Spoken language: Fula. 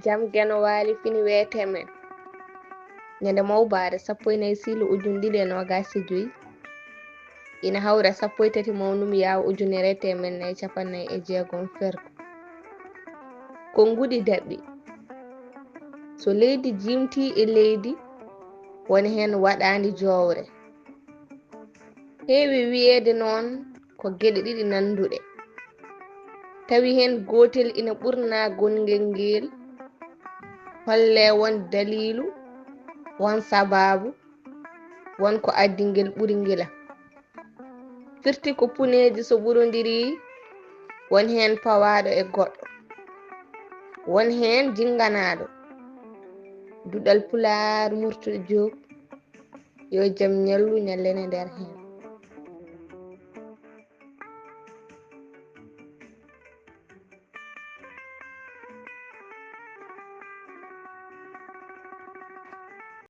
Jam geno waali fini weete men ñande mawbaare 14 silu ujunɗiɗi e nogas e joyi ina hawra 13 mawnum yawo ujunere temen nayi capannayi e jeegom ferko ko nguɗi daɓɓi so leydi jimti e leydi woni hen waɗandi jowre heewi wiyeede noon ko geɗe ɗiɗi nanduɗe tawi hen gotel ina ɓurna gongel ngel holle won dalilu won sababu won ko addi ngel ɓuri ngila firti ko puneji so ɓurodiri won hen pawaɗo e goɗɗo won hen jinganaɗo duɗal pular murtuɗo joog yo jaam ñallu ñallene nder hen